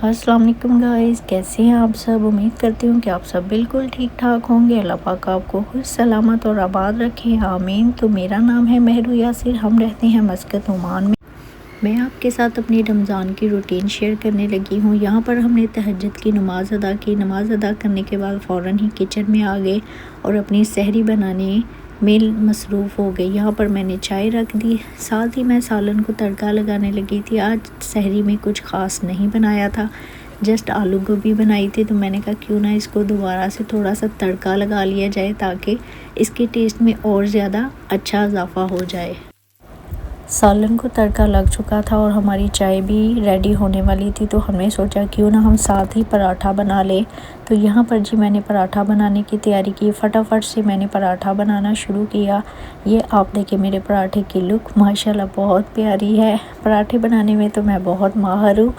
अस्सलाम वालेकुम गाइस, कैसे हैं आप सब। उम्मीद करती हूँ कि आप सब बिल्कुल ठीक ठाक होंगे। अल्लाह पाक आपको खुश सलामत और आबाद रखें, आमीन। तो मेरा नाम है महरू यासिर, हम रहते हैं मस्कत ओमान में। मैं आपके साथ अपनी रमज़ान की रूटीन शेयर करने लगी हूँ। यहाँ पर हमने तहज्जुद की नमाज़ अदा की। नमाज़ अदा करने के बाद फ़ौरन ही किचन में आ गए और अपनी सहरी बनाने में मसरूफ़ हो गई। यहाँ पर मैंने चाय रख दी, साथ ही मैं सालन को तड़का लगाने लगी थी। आज सहरी में कुछ ख़ास नहीं बनाया था, जस्ट आलू गोभी बनाई थी। तो मैंने कहा क्यों ना इसको दोबारा से थोड़ा सा तड़का लगा लिया जाए ताकि इसके टेस्ट में और ज़्यादा अच्छा इजाफ़ा हो जाए। सालन को तड़का लग चुका था और हमारी चाय भी रेडी होने वाली थी, तो हमने सोचा क्यों ना हम साथ ही पराठा बना लें। तो यहाँ पर जी मैंने पराठा बनाने की तैयारी की। फटाफट से मैंने पराठा बनाना शुरू किया। ये आप देखिए मेरे पराठे की लुक माशाल्लाह बहुत प्यारी है। पराठे बनाने में तो मैं बहुत माहिर हूँ।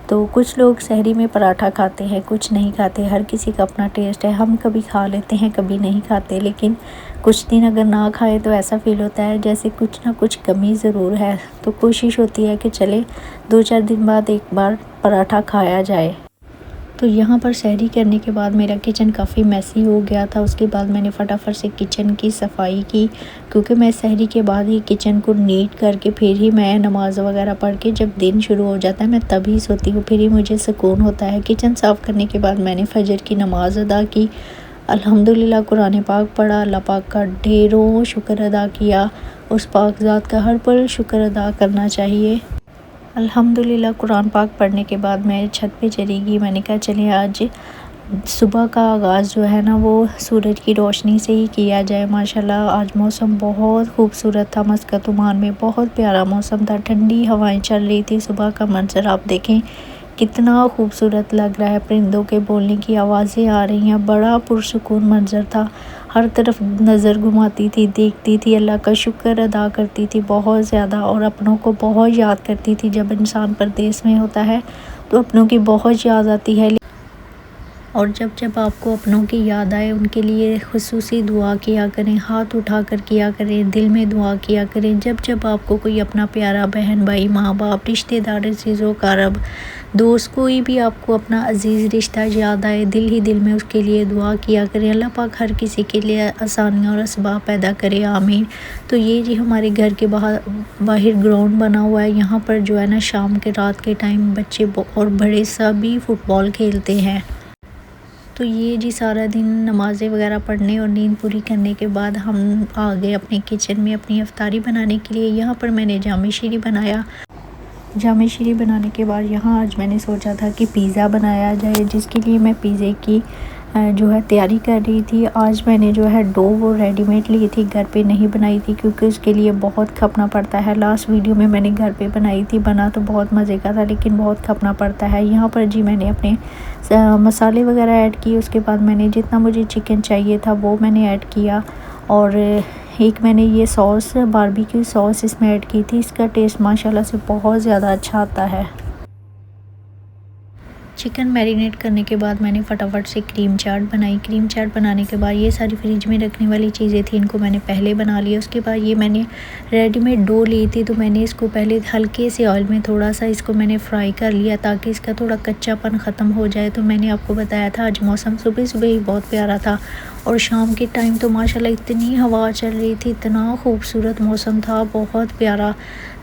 तो कुछ लोग सहरी में पराठा खाते हैं, कुछ नहीं खाते, हर किसी का अपना टेस्ट है। हम कभी खा लेते हैं, कभी नहीं खाते, लेकिन कुछ दिन अगर ना खाए तो ऐसा फ़ील होता है जैसे कुछ ना कुछ कमी ज़रूर है। तो कोशिश होती है कि चले 2-4 दिन बाद एक बार पराठा खाया जाए। तो यहाँ पर सहरी करने के बाद मेरा किचन काफ़ी मैसी हो गया था। उसके बाद मैंने फटाफट से किचन की सफाई की, क्योंकि मैं सहरी के बाद ही किचन को नीट करके फिर ही मैं नमाज़ वगैरह पढ़ के जब दिन शुरू हो जाता है मैं तभी सोती हूँ, फिर ही मुझे सुकून होता है। किचन साफ़ करने के बाद मैंने फजर की नमाज़ अदा की। अल्हम्दुलिल्लाह कुरान पाक पढ़ा, अल्लाह पाक का ढेरों शुक्र अदा किया। उस पाक ज़ात का हर पल शुक्र अदा करना चाहिए। अल्हम्दुलिल्लाह कुरान पाक पढ़ने के बाद मैं छत पे चली गई। मैंने कहा चलिए आज सुबह का आगाज़ जो है ना वो सूरज की रोशनी से ही किया जाए। माशाल्लाह आज मौसम बहुत खूबसूरत था। मस्कत ओमान में बहुत प्यारा मौसम था, ठंडी हवाएं चल रही थी। सुबह का मंजर आप देखें कितना खूबसूरत लग रहा है। परिंदों के बोलने की आवाज़ें आ रही हैं, बड़ा पुरसुकून मंजर था। हर तरफ नज़र घुमाती थी, देखती थी, अल्लाह का शुक्र अदा करती थी बहुत ज़्यादा, और अपनों को बहुत याद करती थी। जब इंसान परदेस में होता है तो अपनों की बहुत याद आती है, और जब जब आपको अपनों की याद आए उनके लिए खुसूसी दुआ किया करें, हाथ उठा कर किया करें, दिल में दुआ किया करें। जब जब आपको कोई अपना प्यारा बहन भाई माँ बाप रिश्तेदार अज़ीज़ो कारब दोस्त कोई भी आपको अपना अजीज़ रिश्ता याद आए, दिल ही दिल में उसके लिए दुआ किया करें। अल्लाह पाक हर किसी के लिए आसानियाँ और असबाब पैदा करे, आमीन। तो ये जी हमारे घर के बाहर ग्राउंड बना हुआ है। यहाँ पर जो है ना शाम के रात के टाइम बच्चे और बड़े सभी फ़ुटबॉल खेलते हैं। तो ये जी सारा दिन नमाज़ें वगैरह पढ़ने और नींद पूरी करने के बाद हम आ गए अपने किचन में अपनी इफ्तारी बनाने के लिए। यहाँ पर मैंने जामे शीरी बनाया। जामे शीरी बनाने के बाद यहाँ आज मैंने सोचा था कि पिज़्ज़ा बनाया जाए, जिसके लिए मैं पिज़्ज़े की जो है तैयारी कर रही थी। आज मैंने जो है डो वो रेडीमेड ली थी, घर पे नहीं बनाई थी, क्योंकि उसके लिए बहुत खपना पड़ता है। लास्ट वीडियो में मैंने घर पे बनाई थी, बना तो बहुत मज़े का था, लेकिन बहुत खपना पड़ता है। यहाँ पर जी मैंने अपने मसाले वगैरह ऐड किए। उसके बाद मैंने जितना मुझे चिकन चाहिए था वो मैंने ऐड किया, और एक मैंने ये सॉस बारबेक्यू सॉस इसमें ऐड की थी। इसका टेस्ट माशाल्लाह से बहुत ज़्यादा अच्छा आता है। चिकन मैरिनेट करने के बाद मैंने फटाफट से क्रीम चाट बनाई। क्रीम चाट बनाने के बाद ये सारी फ्रिज में रखने वाली चीज़ें थी, इनको मैंने पहले बना लिया। उसके बाद ये मैंने रेडीमेड डो ली थी, तो मैंने इसको पहले हल्के से ऑयल में थोड़ा सा इसको मैंने फ्राई कर लिया ताकि इसका थोड़ा कच्चापन ख़त्म हो जाए। तो मैंने आपको बताया था आज मौसम सुबह सुबह ही बहुत प्यारा था, और शाम के टाइम तो माशाल्लाह इतनी हवा चल रही थी, इतना खूबसूरत मौसम था, बहुत प्यारा।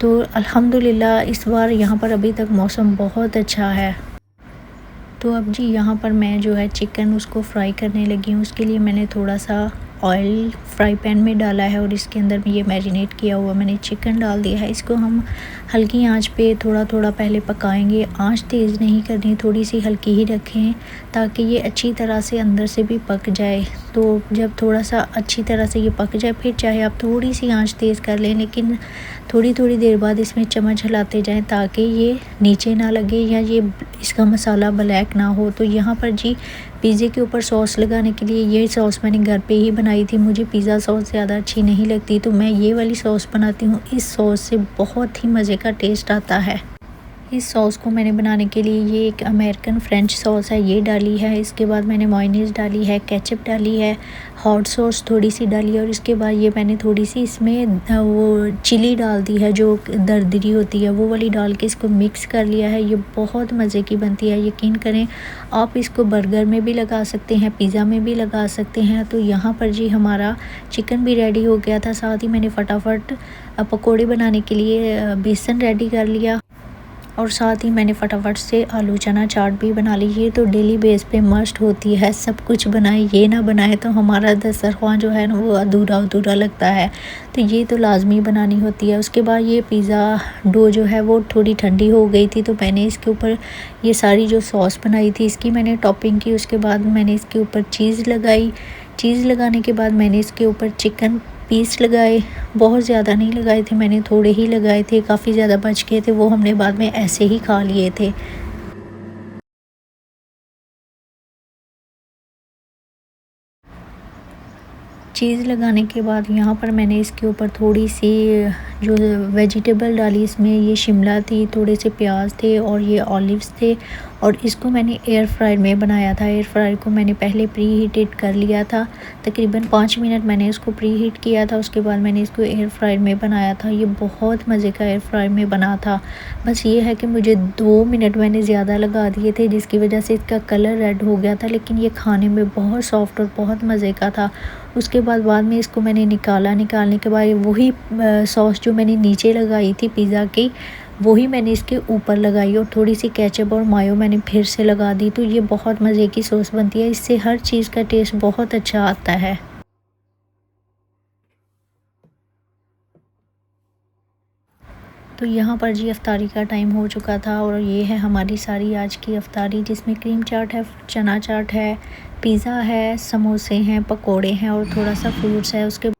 तो अल्हम्दुलिल्लाह इस बार यहाँ पर अभी तक मौसम बहुत अच्छा है। तो अब जी यहाँ पर मैं जो है चिकन उसको फ्राई करने लगी हूँ। उसके लिए मैंने थोड़ा सा ऑयल फ्राई पैन में डाला है और इसके अंदर ये मैरिनेट किया हुआ मैंने चिकन डाल दिया है। इसको हम हल्की आंच पे थोड़ा थोड़ा पहले पकाएंगे। आंच तेज़ नहीं करनी, थोड़ी सी हल्की ही रखें ताकि ये अच्छी तरह से अंदर से भी पक जाए। तो जब थोड़ा सा अच्छी तरह से ये पक जाए फिर चाहे आप थोड़ी सी आंच तेज़ कर लें, लेकिन थोड़ी थोड़ी देर बाद इसमें चम्मच हिलाते जाएं ताकि ये नीचे ना लगे या ये इसका मसाला ब्लैक ना हो। तो यहाँ पर जी पिज़्ज़े के ऊपर सॉस लगाने के लिए ये सॉस मैंने घर पे ही बनाई थी। मुझे पिज़्ज़ा सॉस ज़्यादा अच्छी नहीं लगती, तो मैं ये वाली सॉस बनाती हूँ। इस सॉस से बहुत ही मज़े का टेस्ट आता है। इस सॉस को मैंने बनाने के लिए ये एक अमेरिकन फ्रेंच सॉस है, ये डाली है। इसके बाद मैंने मेयोनीज़ डाली है, केचप डाली है, हॉट सॉस थोड़ी सी डाली है और इसके बाद ये मैंने थोड़ी सी इसमें वो चिली डाल दी है जो दरदरी होती है, वो वाली डाल के इसको मिक्स कर लिया है। ये बहुत मज़े की बनती है, यकीन करें। आप इसको बर्गर में भी लगा सकते हैं, पिज़्ज़ा में भी लगा सकते हैं। तो यहाँ पर जी हमारा चिकन भी रेडी हो गया था। साथ ही मैंने फटाफट पकौड़े बनाने के लिए बेसन रेडी कर लिया और साथ ही मैंने फटाफट से आलू चना चाट भी बना ली। ये तो डेली बेस पे मस्ट होती है, सब कुछ बनाए, ये ना बनाए तो हमारा दस्तरख्वान जो है ना वो अधूरा अधूरा लगता है। तो ये तो लाजमी बनानी होती है। उसके बाद ये पिज़्ज़ा डो जो है वो थोड़ी ठंडी हो गई थी, तो मैंने इसके ऊपर ये सारी जो सॉस बनाई थी इसकी मैंने टॉपिंग की। उसके बाद मैंने इसके ऊपर चीज़ लगाई। चीज़ लगाने के बाद मैंने इसके ऊपर चिकन पीस लगाए, बहुत ज़्यादा नहीं लगाए थे मैंने, थोड़े ही लगाए थे, काफ़ी ज़्यादा बच गए थे, वो हमने बाद में ऐसे ही खा लिए थे। चीज़ लगाने के बाद यहाँ पर मैंने इसके ऊपर थोड़ी सी जो वेजिटेबल डाली, इसमें ये शिमला थी, थोड़े से प्याज थे और ये ऑलिव्स थे और इसको मैंने एयर फ्रायर में बनाया था। एयर फ्रायर को मैंने पहले प्री हीटेड कर लिया था, तकरीबन 5 मिनट मैंने इसको प्री हीट किया था। उसके बाद मैंने इसको एयर फ्रायर में बनाया था। ये बहुत मज़े का एयर फ्रायर में बना था। बस ये है कि मुझे 2 मिनट मैंने ज़्यादा लगा दिए थे जिसकी वजह से इसका कलर रेड हो गया था, लेकिन ये खाने में बहुत सॉफ्ट और बहुत मज़े का था। उसके बाद में इसको मैंने निकालने के बाद वही सॉस जो मैंने नीचे लगाई थी पिज़्ज़ा की, वही मैंने इसके ऊपर लगाई और थोड़ी सी केचप और मायो मैंने फिर से लगा दी। तो ये बहुत मज़े की सॉस बनती है, इससे हर चीज़ का टेस्ट बहुत अच्छा आता है। तो यहाँ पर जी अफ्तारी का टाइम हो चुका था और ये है हमारी सारी आज की अफ्तारी, जिसमें क्रीम चाट है, चना चाट है, पिज़्ज़ा है, समोसे हैं, पकोड़े हैं और थोड़ा सा फ्रूट्स है। उसके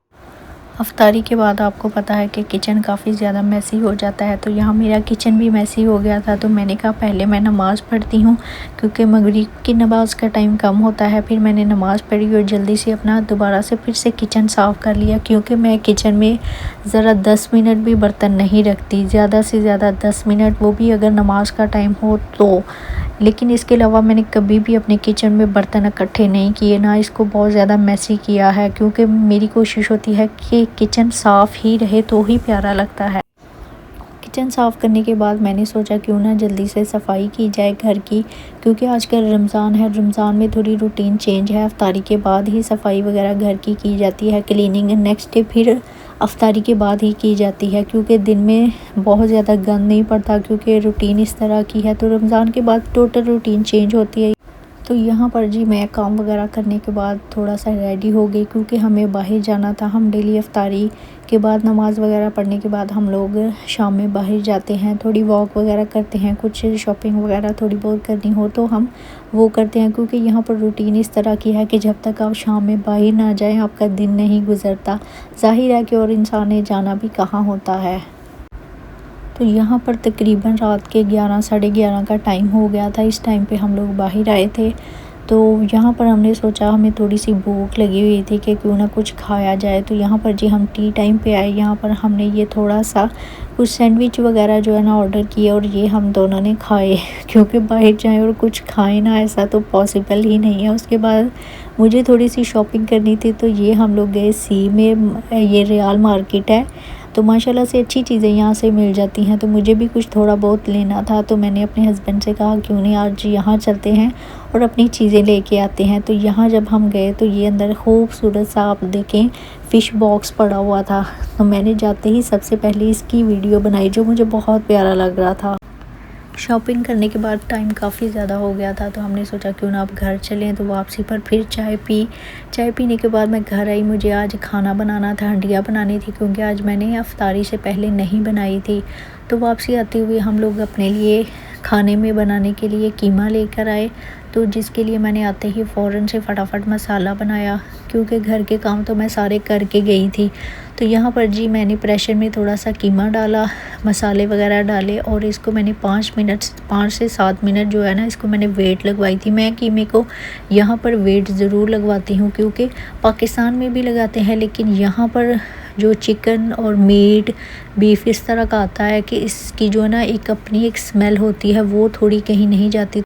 अफ्तारी के बाद आपको पता है कि किचन काफ़ी ज़्यादा मैसी हो जाता है, तो यहाँ मेरा किचन भी मैसी हो गया था। तो मैंने कहा पहले मैं नमाज़ पढ़ती हूँ, क्योंकि मगरिब की नमाज़ का टाइम कम होता है। फिर मैंने नमाज़ पढ़ी और जल्दी से अपना दोबारा से फिर से किचन साफ़ कर लिया, क्योंकि मैं किचन में ज़रा 10 मिनट भी बर्तन नहीं रखती, ज़्यादा से ज़्यादा 10 मिनट, वो भी अगर नमाज़ का टाइम हो तो। लेकिन इसके अलावा मैंने कभी भी अपने किचन में बर्तन इकट्ठे नहीं किए, ना इसको बहुत ज़्यादा मैसी किया है, क्योंकि मेरी कोशिश होती है कि किचन साफ़ ही रहे तो ही प्यारा लगता है। किचन साफ़ करने के बाद मैंने सोचा क्यों ना जल्दी से सफाई की जाए घर की, क्योंकि आजकल रमज़ान है, रमज़ान में थोड़ी रूटीन चेंज है। अफ्तारी के बाद ही सफाई वगैरह घर की जाती है, क्लीनिंग नेक्स्ट डे फिर अफ्तारी के बाद ही की जाती है, क्योंकि दिन में बहुत ज़्यादा गंद नहीं पड़ता, क्योंकि रूटीन इस तरह की है। तो रमज़ान के बाद टोटल रूटीन चेंज होती है। तो यहाँ पर जी मैं काम वगैरह करने के बाद थोड़ा सा रेडी हो गई, क्योंकि हमें बाहर जाना था। हम डेली अफ्तारी के बाद नमाज़ वगैरह पढ़ने के बाद हम लोग शाम में बाहर जाते हैं, थोड़ी वॉक वगैरह करते हैं, कुछ शॉपिंग वगैरह थोड़ी बहुत करनी हो तो हम वो करते हैं, क्योंकि यहाँ पर रूटीन इस तरह की है कि जब तक आप शाम में बाहर ना जाएं आपका दिन नहीं गुजरता। ज़ाहिर है कि और इंसान ने जाना भी कहाँ होता है। तो यहाँ पर तकरीबन रात के 11 साढ़े 11 का टाइम हो गया था। इस टाइम पे हम लोग बाहर आए थे, तो यहाँ पर हमने सोचा, हमें थोड़ी सी भूख लगी हुई थी कि क्यों ना कुछ खाया जाए। तो यहाँ पर जी हम टी टाइम पे आए। यहाँ पर हमने ये थोड़ा सा कुछ सैंडविच वगैरह जो है ना ऑर्डर किए और ये हम दोनों ने खाए क्योंकि बाहर जाएं और कुछ खाएं ना, ऐसा तो पॉसिबल ही नहीं है। उसके बाद मुझे थोड़ी सी शॉपिंग करनी थी, तो ये हम लोग गए सी में, ये रियाल मार्केट है, तो माशाल्लाह से अच्छी चीज़ें यहाँ से मिल जाती हैं। तो मुझे भी कुछ थोड़ा बहुत लेना था, तो मैंने अपने हस्बैंड से कहा क्यों नहीं आज यहाँ चलते हैं और अपनी चीज़ें लेके आते हैं। तो यहाँ जब हम गए तो ये अंदर खूबसूरत सा आप देखें फ़िश बॉक्स पड़ा हुआ था, तो मैंने जाते ही सबसे पहले इसकी वीडियो बनाई, जो मुझे बहुत प्यारा लग रहा था। शॉपिंग करने के बाद टाइम काफ़ी ज़्यादा हो गया था, तो हमने सोचा क्यों ना आप घर चलें। तो वापसी पर फिर चाय पीने के बाद मैं घर आई। मुझे आज खाना बनाना था, हंडिया बनानी थी, क्योंकि आज मैंने अफ्तारी से पहले नहीं बनाई थी। तो वापसी आते हुए हम लोग अपने लिए खाने में बनाने के लिए कीमा लेकर आए, तो जिसके लिए मैंने आते ही फ़ौरन से फटाफट मसाला बनाया, क्योंकि घर के काम तो मैं सारे करके गई थी। तो यहाँ पर जी मैंने प्रेशर में थोड़ा सा कीमा डाला, मसाले वगैरह डाले और इसको मैंने 5 से 7 मिनट जो है ना, इसको मैंने वेट लगवाई थी। मैं कीमे को यहाँ पर वेट ज़रूर लगवाती हूँ, क्योंकि पाकिस्तान में भी लगाते हैं, लेकिन यहाँ पर जो चिकन और मीट बीफ इस तरह का आता है कि इसकी जो है ना एक अपनी एक स्मेल होती है, वो थोड़ी कहीं नहीं जाती।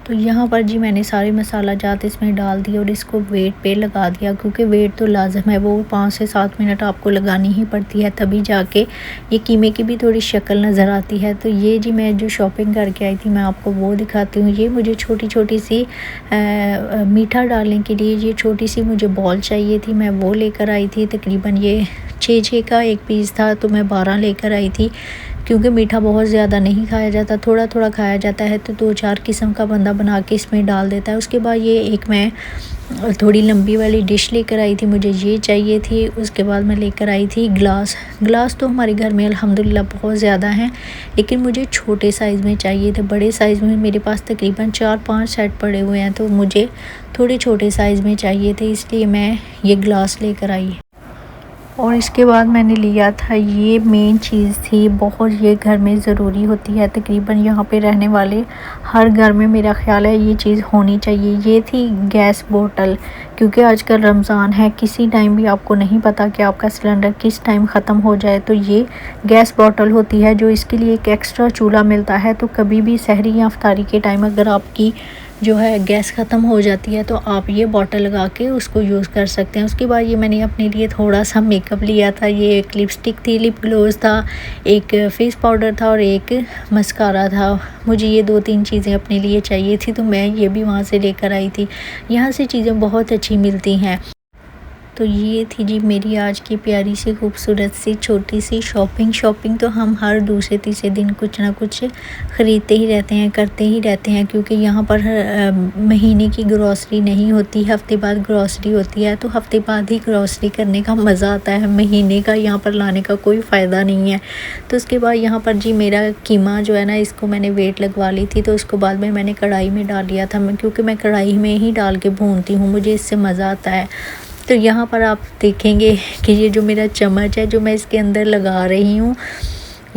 तो यहाँ पर जी मैंने सारे मसाला जात इसमें डाल दिए और इसको वेट पे लगा दिया, क्योंकि वेट तो लाजम है, वो 5 से 7 मिनट आपको लगानी ही पड़ती है, तभी जाके ये कीमे की भी थोड़ी शक्ल नज़र आती है। तो ये जी मैं जो शॉपिंग करके आई थी मैं आपको वो दिखाती हूँ। ये मुझे छोटी छोटी सी मीठा डालने के लिए ये छोटी सी मुझे बॉल चाहिए थी, मैं वो लेकर आई थी। तकरीबन ये 6 का एक पीस था, तो मैं 12 लेकर आई थी, क्योंकि मीठा बहुत ज़्यादा नहीं खाया जाता, थोड़ा थोड़ा खाया जाता है। तो 2-4 किस्म का बंदा बना के इसमें डाल देता है। उसके बाद ये एक मैं थोड़ी लंबी वाली डिश लेकर आई थी, मुझे ये चाहिए थी। उसके बाद मैं लेकर आई थी ग्लास तो हमारे घर में अल्हम्दुलिल्लाह बहुत ज़्यादा हैं, लेकिन मुझे छोटे साइज़ में चाहिए थे। बड़े साइज़ में मेरे पास तकरीबन 4-5 सेट पड़े हुए हैं, तो मुझे थोड़े छोटे साइज़ में चाहिए थे, इसलिए मैं ये ग्लास लेकर आई। और इसके बाद मैंने लिया था, ये मेन चीज़ थी, बहुत ये घर में ज़रूरी होती है, तकरीबन यहाँ पे रहने वाले हर घर में मेरा ख़्याल है ये चीज़ होनी चाहिए। ये थी गैस बोतल, क्योंकि आजकल रमज़ान है, किसी टाइम भी आपको नहीं पता कि आपका सिलेंडर किस टाइम ख़त्म हो जाए। तो ये गैस बोतल होती है, जो इसके लिए एक एक्स्ट्रा चूल्हा मिलता है। तो कभी भी सहरी या अफ्तारी के टाइम अगर आपकी जो है गैस ख़त्म हो जाती है, तो आप ये बॉटल लगा के उसको यूज़ कर सकते हैं। उसके बाद ये मैंने अपने लिए थोड़ा सा मेकअप लिया था, ये एक लिपस्टिक थी, लिप ग्लोज था, एक फेस पाउडर था और एक मस्कारा था। मुझे ये 2-3 चीज़ें अपने लिए चाहिए थी, तो मैं ये भी वहाँ से लेकर आई थी। यहाँ से चीज़ें बहुत अच्छी मिलती हैं। तो ये थी जी मेरी आज की प्यारी सी खूबसूरत सी छोटी सी शॉपिंग तो हम हर दूसरे तीसरे दिन कुछ ना कुछ ख़रीदते ही रहते हैं, करते ही रहते हैं, क्योंकि यहाँ पर महीने की ग्रॉसरी नहीं होती, हफ्ते बाद ग्रॉसरी होती है। तो हफ्ते बाद ही ग्रॉसरी करने का मज़ा आता है, महीने का यहाँ पर लाने का कोई फ़ायदा नहीं है। तो उसके बाद यहाँ पर जी मेरा कीमा जो है ना, इसको मैंने वेट लगवा ली थी, तो उसको बाद में मैंने कढ़ाई में डाल लिया था, क्योंकि मैं कढ़ाई में ही डाल के भूनती हूँ, मुझे इससे मज़ा आता है। तो यहाँ पर आप देखेंगे कि ये जो मेरा चम्मच है, जो मैं इसके अंदर लगा रही हूँ,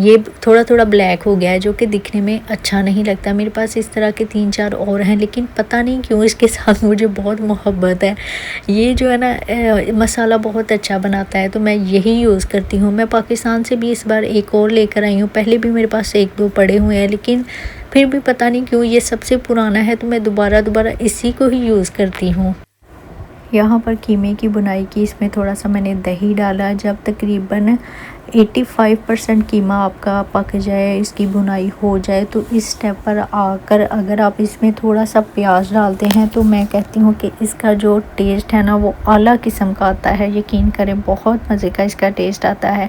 ये थोड़ा थोड़ा ब्लैक हो गया है, जो कि दिखने में अच्छा नहीं लगता। मेरे पास इस तरह के 3-4 और हैं, लेकिन पता नहीं क्यों इसके साथ मुझे बहुत मोहब्बत है। ये जो है ना मसाला बहुत अच्छा बनाता है, तो मैं यही यूज़ करती हूँ। मैं पाकिस्तान से भी इस बार एक और लेकर आई हूँ, पहले भी मेरे पास 1-2 पड़े हुए हैं, लेकिन फिर भी पता नहीं क्यों ये सबसे पुराना है, तो मैं दोबारा इसी को ही यूज़ करती हूँ। यहाँ पर कीमे की बुनाई की, इसमें थोड़ा सा मैंने दही डाला। जब तकरीबन 85% कीमा आपका पक जाए, इसकी बुनाई हो जाए, तो इस स्टेप पर आकर अगर आप इसमें थोड़ा सा प्याज डालते हैं, तो मैं कहती हूँ कि इसका जो टेस्ट है ना, वो आला किस्म का आता है। यकीन करें, बहुत मज़े का इसका टेस्ट आता है।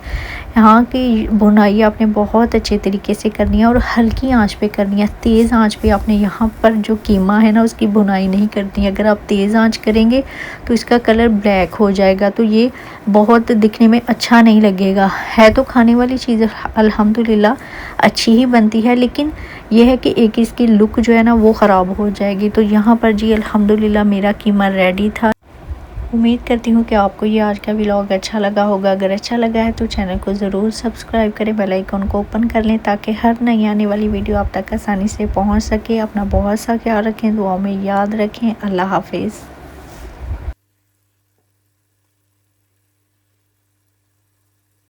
यहाँ की बुनाई आपने बहुत अच्छे तरीके से करनी है और हल्की आंच पे करनी है, तेज़ आंच पे आपने यहाँ पर जो कीमा है ना, उसकी बुनाई नहीं करनी है। अगर आप तेज़ आंच करेंगे तो इसका कलर ब्लैक हो जाएगा, तो ये बहुत दिखने में अच्छा नहीं लगेगा। है तो खाने वाली चीज़ अल्हम्दुलिल्लाह अच्छी ही बनती है, लेकिन यह है कि एक इसकी लुक जो है ना, वो ख़राब हो जाएगी। तो यहाँ पर जी अल्हम्दुलिल्लाह मेरा कीमा रेडी था। उम्मीद करती हूँ कि आपको ये आज का व्लॉग अच्छा लगा होगा। अगर अच्छा लगा है तो चैनल को ज़रूर सब्सक्राइब करें, बेल आइकन को ओपन कर लें, ताकि हर नई आने वाली वीडियो आप तक आसानी से पहुँच सके। अपना बहुत सा ख्याल रखें, दुआओं में याद रखें। अल्लाह हाफिज़।